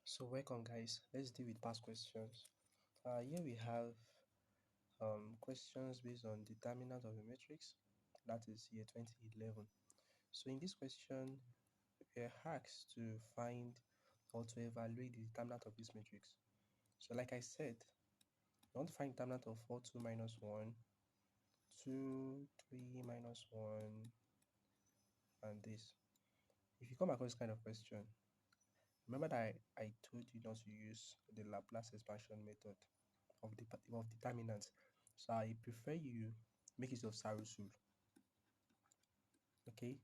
So welcome guys, let's deal with past questions. Here we have questions based on determinant of a matrix, that is year 2011. So in this question, we're asked to find or to evaluate the determinant of this matrix. So like I said, we want to find determinant of 4, 2 minus 1, 2, 3 minus 1, and this. If you come across this kind of question, remember that I told you not to use the Laplace expansion method of determinants. So I prefer you make use of Saros rule. Okay,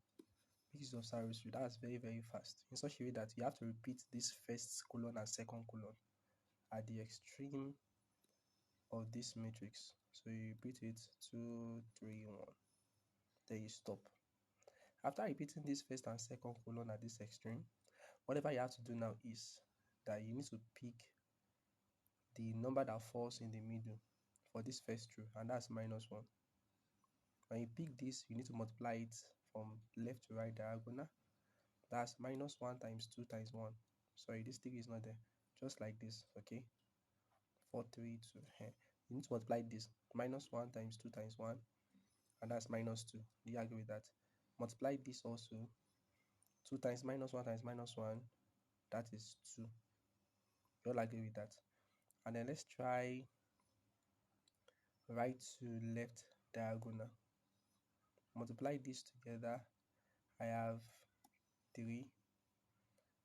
make use of Saros rule. That's very fast. In such a way that you have to repeat this first colon and second colon at the extreme of this matrix. So you repeat it 2, 3, 1. Then you stop. After repeating this first and second colon at this extreme, whatever you have to do now is that you need to pick the number that falls in the middle for this first row, and that's -1. When you pick this, you need to multiply it from left to right diagonal. That's -1 times 2 times 1. Sorry, this 3 is not there. Just like this, okay? 4, 3, 2. You need to multiply this. -1 times 2 times 1, and that's -2. Do you agree with that? Multiply this also. 2 times -1 times -1, that is 2. You all agree with that? And then let's try right to left diagonal. Multiply this together. I have 3.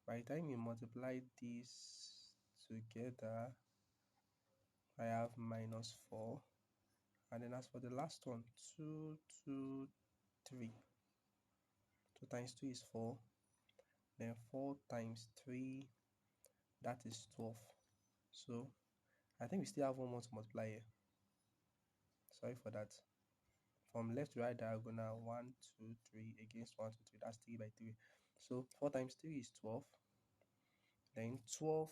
By the time you multiply this together, I have -4. And then as for the last one, 2, 2, 3. 2 times 2 is 4. Then 4 times 3, that is 12. So I think we still have one more to multiply here. Sorry for that. From left to right diagonal, 1, 2, 3 against 1, 2, 3. That's 3 by 3. So 4 times 3 is 12. Then 12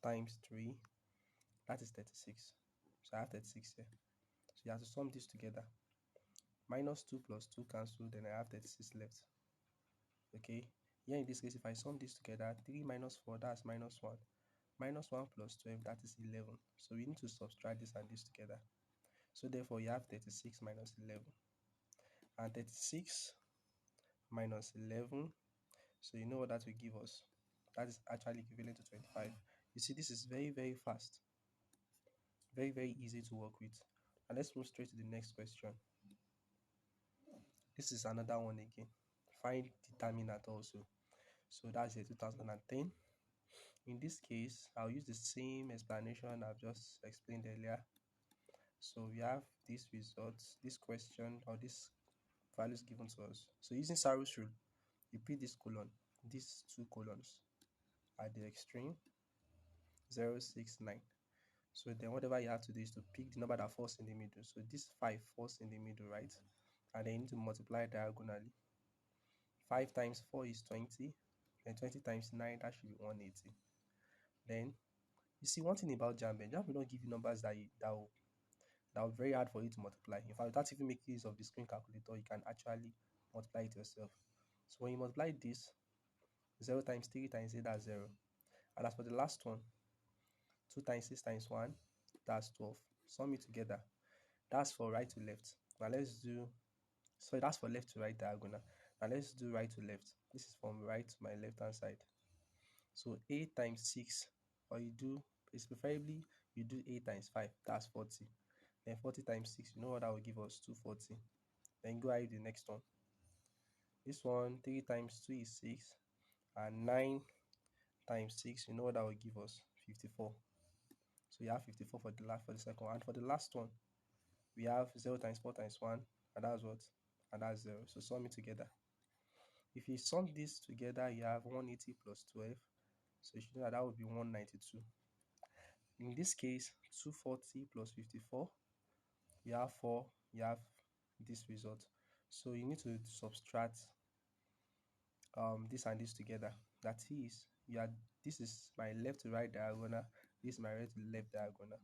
times 3, that is 36. So I have 36 here. So you have to sum this together. -2 plus 2 cancel, then I have 36 left. Okay, here in this case, if I sum this together, 3 minus 4, that's -1. -1 plus 12, that is 11. So we need to subtract this and this together. So therefore, you have 36 minus 11. And 36 minus 11, so you know what that will give us. That is actually equivalent to 25. You see, this is very fast. Very easy to work with. And let's move straight to the next question. This is another one again. Find determinant also. So that's a 2010. In this case, I'll use the same explanation I've just explained earlier. So we have this result, this question, or this values given to us. So using Saros rule, you put this colon, these two colons at the extreme, 0, 6, 9. So then whatever you have to do is to pick the number that falls in the middle. So this 5 falls in the middle, right? And then you need to multiply diagonally. 5 times 4 is 20. And 20 times 9, that should be 180. Then, you see, one thing about Jambe will not give you numbers that will very hard for you to multiply. In fact, without even making use of the screen calculator, you can actually multiply it yourself. So when you multiply this, 0 times 3 times 8, that's 0. And as for the last one, 2 times 6 times 1, that's 12. Sum it together. That's for right to left. Now let's do, sorry, that's for left to right diagonal. Now let's do right to left. This is from right to my left hand side. So 8 times 6, or it's preferably you do 8 times 5, that's 40. Then 40 times 6, you know what that will give us? 240. Then go ahead the next one. This one, 3 times 2 is 6, and 9 times 6, you know what that will give us? 54. So you have 54 for the second one. And for the last one, we have 0 times 4 times 1, and that's what? And that's 0. So sum it together. If you sum this together, you have 180 plus 12. So you should know that would be 192. In this case, 240 plus 54, you have 4, you have this result. So you need to subtract this and this together. That is, this is my left to right diagonal, this is my right to left diagonal.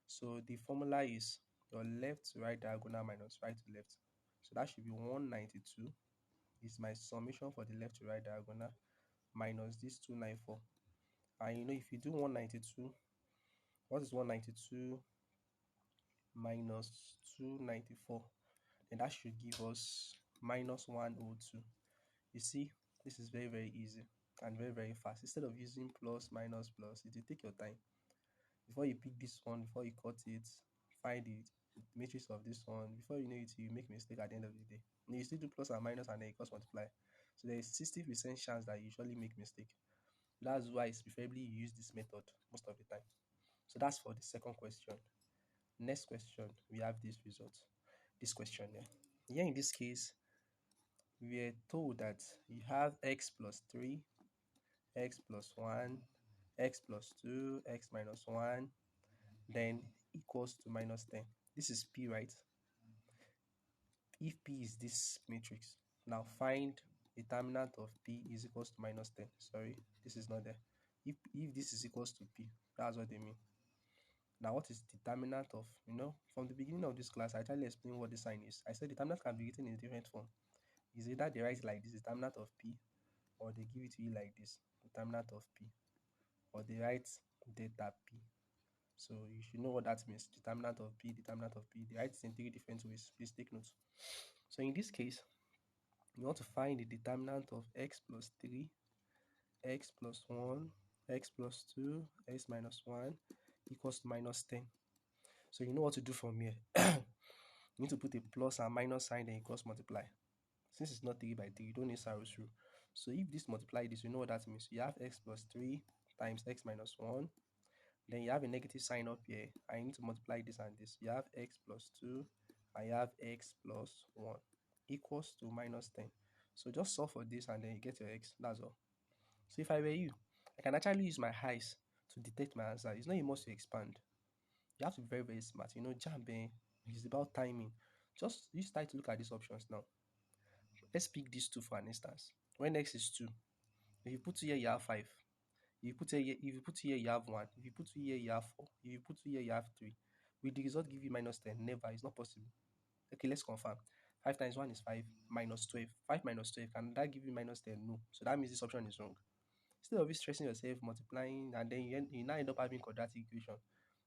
So the formula is your left to right diagonal minus right to left. So that should be 192 is my summation for the left to right diagonal minus this 294. And if you do 192, what is 192 minus 294? Then that should give us minus 102. You see, this is very, very easy and very, very fast. Instead of using plus, minus, plus, it will take your time. Before you pick this one, before you cut it, find the matrix of this one. Before you know it, you make mistake at the end of the day. And you still do plus and minus and then you cross multiply. So there is 60% chance that you usually make mistake. That's why it's preferably you use this method most of the time. So that's for the second question. Next question, we have this result. This question here. Here in this case, we are told that you have x plus 3, x plus 1, x plus 2, x minus 1, then equals to minus 10. This is P, right? If P is this matrix, now find determinant of P is equals to minus 10. Sorry, this is not there. If this is equals to P, that's what they mean. Now, what is determinant of, from the beginning of this class, I tried to explain what the sign is. I said determinant can be written in a different form. Is either they write like this, determinant of P, or they give it to you like this, determinant of P, or they write delta P. So you should know what that means. Determinant of P, determinant of P. They write it in 3 different ways. Please take notes. So in this case, we want to find the determinant of x plus 3, x plus 1, x plus 2, x minus 1 equals to minus 10. So you know what to do from here. You need to put a plus and minus sign, then you cross multiply. Since it's not 3 by 3, you don't need Saros rule. So if this multiply this, you know what that means. You have x plus 3 times x minus 1. Then you have a negative sign up here. I need to multiply this and this. You have x plus 2 and you have x plus 1 equals to minus 10. So just solve for this and then you get your x. That's all. So if I were you, I can actually use my eyes to detect my answer. It's not a must to expand. You have to be very, very smart. Jambing is about timing. Just you start to look at these options now. Let's pick these two for an instance. When x is 2, if you put here, you have 5. If you put here, you have 1. If you put here, you have 4. If you put here, you have 3. Will the result give you minus 10? Never. It's not possible. Okay, let's confirm. 5 times 1 is 5 minus 12. 5 minus 12. Can that give you minus 10? No. So that means this option is wrong. Instead of you stressing yourself, multiplying, and then you now end up having quadratic equation.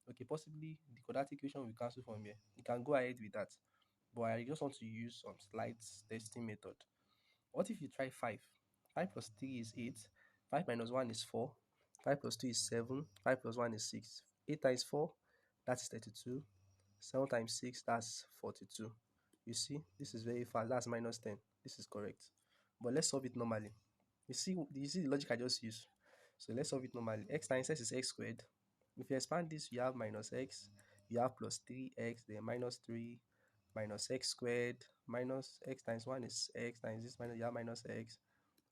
Okay, possibly the quadratic equation will cancel from here. You can go ahead with that. But I just want to use some slight testing method. What if you try 5? 5 plus 3 is 8. 5 minus 1 is 4. 5 plus 2 is 7. 5 plus 1 is 6. 8 times 4, that's 32. 7 times 6, that's 42. You see, this is very fast. That's minus 10. This is correct. But let's solve it normally. You see the logic I just used? So let's solve it normally. X times x is x squared. If you expand this, you have minus x. You have plus 3x, then minus 3, minus x squared, minus x times 1 is x times this minus, you have minus x.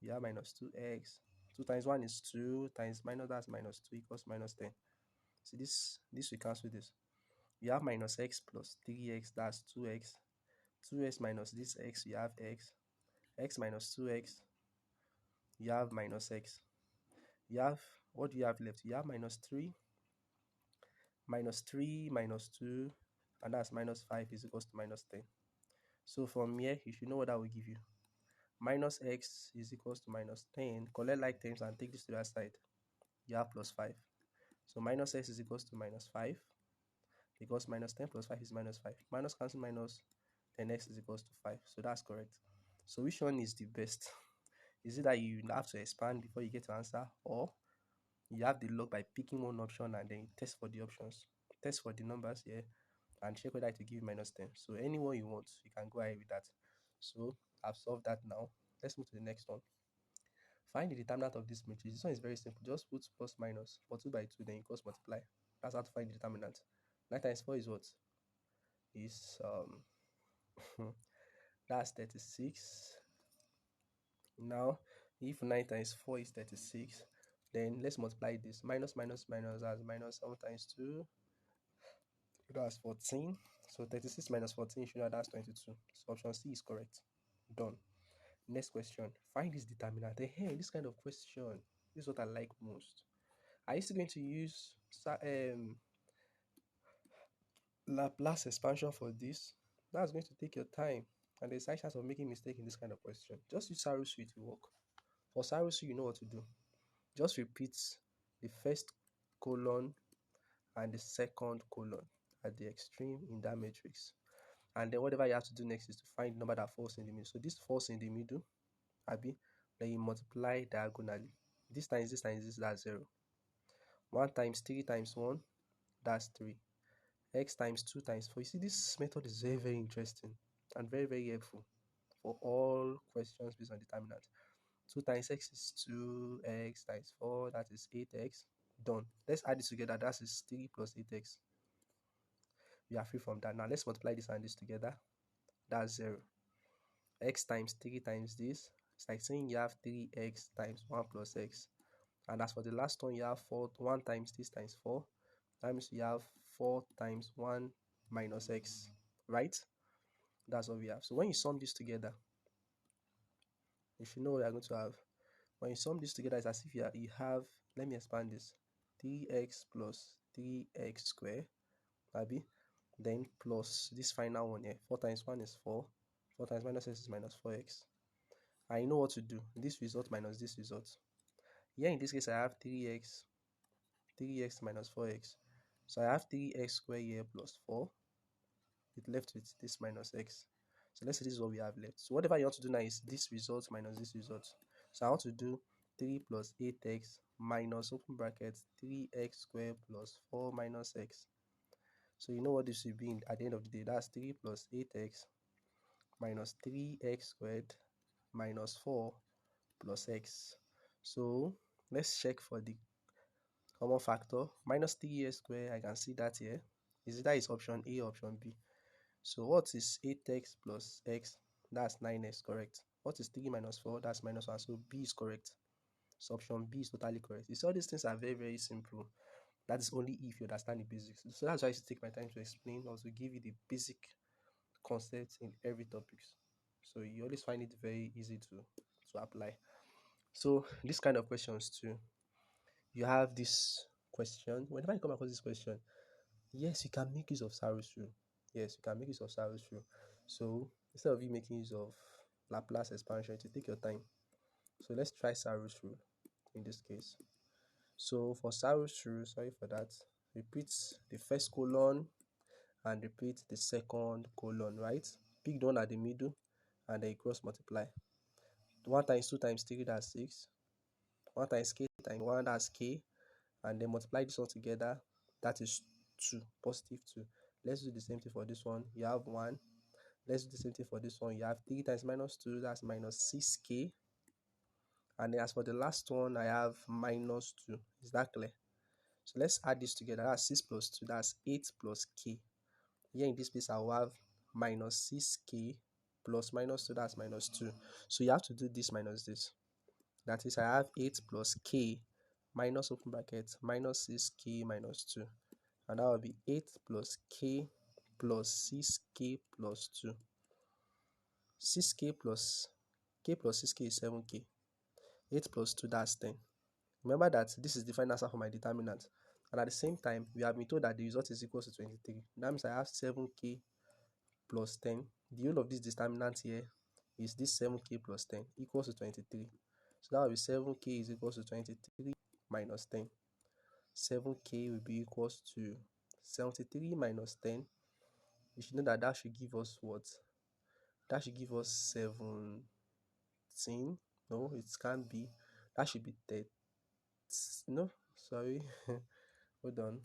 You have minus 2x. 2 times 1 is 2 times minus, that's minus 2 equals minus 10. See this we cancel this. You have minus x plus 3x, that's 2x. 2x minus this x, you have x. X minus 2x, you have minus x. You have, what do you have left? You have minus 3 minus 3 minus 2, and that's minus 5 is equals to minus 10. So from here, you should know what that will give you. Minus x is equals to minus 10. Collect like terms and take this to the other side. You have plus 5. So minus x is equals to minus 5, because minus 10 plus 5 is minus 5. Minus cancel minus, then x is equals to 5. So that's correct. So which one is the best? Is it that you have to expand before you get to answer, or you have the log by picking one option and then you test for the options, test for the numbers here, and check whether it will give you minus 10. So anyone you want, you can go ahead with that. So I've solved that now. Let's move to the next one. Find the determinant of this matrix. This one is very simple. Just put plus minus for 2 by 2, then you cross multiply. That's how to find the determinant. 9 times 4 is what? Is that's 36. Now, if 9 times 4 is 36, then let's multiply this. Minus minus minus as minus 7 times 2. That's 14. So 36 minus 14, you should know that's 22. So option C is correct. Done. Next question. Find this determinant. Hey, this kind of question, this is what I like most. Are you still going to use Laplace expansion for this? That's going to take your time, and there's a chance of making mistake in this kind of question. Just use Saros to work. For Saros, you know what to do. Just repeat the first colon and the second colon at the extreme in that matrix. And then whatever you have to do next is to find the number that falls in the middle. So this falls in the middle, Abi, then you multiply diagonally. This times this times this, that's 0. 1 times 3 times 1, that's 3. X times 2 times 4. You see, this method is very, very interesting and very, very helpful for all questions based on determinant. 2 times x is 2x times 4, that is 8x. Done. Let's add this together. That is 3 plus 8x. We are free from that. Now let's multiply this and this together. That's 0. X times 3 times this. It's like saying you have 3x times 1 plus x. And as for the last one, you have 1 times this times 4. That means you have 4 times 1 minus x, right? That's what we have. So when you sum this together, you should know what you're going to have. When you sum this together, it's as if you have, let me expand this, 3x plus 3x squared, Abi, then plus this final one here. 4 times 1 is 4. 4 times minus x is minus 4x. I know what to do. This result minus this result. Here in this case, I have 3x minus 4x. So I have 3x squared here plus 4. It left with this minus x. So let's say this is what we have left. So whatever you want to do now is this result minus this result. So I want to do 3 plus 8x minus, open bracket, 3x squared plus 4 minus x. So you know what this will be at the end of the day. That's 3 plus 8x minus 3x squared minus 4 plus x. So let's check for the common factor. Minus 3x squared, I can see that here. That is option A or option B. So what is 8x plus x? That's 9x, correct. What is 3 minus 4? That's minus 1. So B is correct. So option B is totally correct. You see, all these things are very, very simple. That is only if you understand the basics. So that's why I should take my time to explain, also give you the basic concepts in every topic. So you always find it very easy to apply. So this kind of questions too. You have this question. Whenever you come across this question, yes, you can make use of Saros rule. Yes, you can make use of Saros rule. So instead of you making use of Laplace expansion, to take your time. So let's try Saros rule in this case. So for Saros rule, sorry for that, repeat the first colon and repeat the second colon, right? Pick the one at the middle and then cross multiply. 1 times 2 times 3, that's 6. 1 times k times 1, that's k. And then multiply this one together, that is 2, positive 2. Let's do the same thing for this one. You have 1. Let's do the same thing for this one. You have 3 times minus 2, that's minus 6k. And then as for the last one, I have minus 2. Is that clear? So let's add this together. That's 6 plus 2, that's 8 plus k. Here in this place, I will have minus 6k plus minus 2, that's minus 2. So you have to do this minus this. That is, I have 8 plus k minus, open bracket, minus 6k minus 2. And that will be 8 plus k plus 6k plus 2. 6k plus k plus 6k is 7k. 8 plus 2, that's 10. Remember that this is the final answer for my determinant. And at the same time, we have been told that the result is equal to 23. That means I have 7k plus 10. The whole of this determinant here is this 7k plus 10 equals to 23. So that will be 7k is equals to 23 minus 10. 7k will be equals to 73 minus 10. You should know that that should give us what? That should give us 17. No, it can't be. That should be 30. No, sorry. Hold on.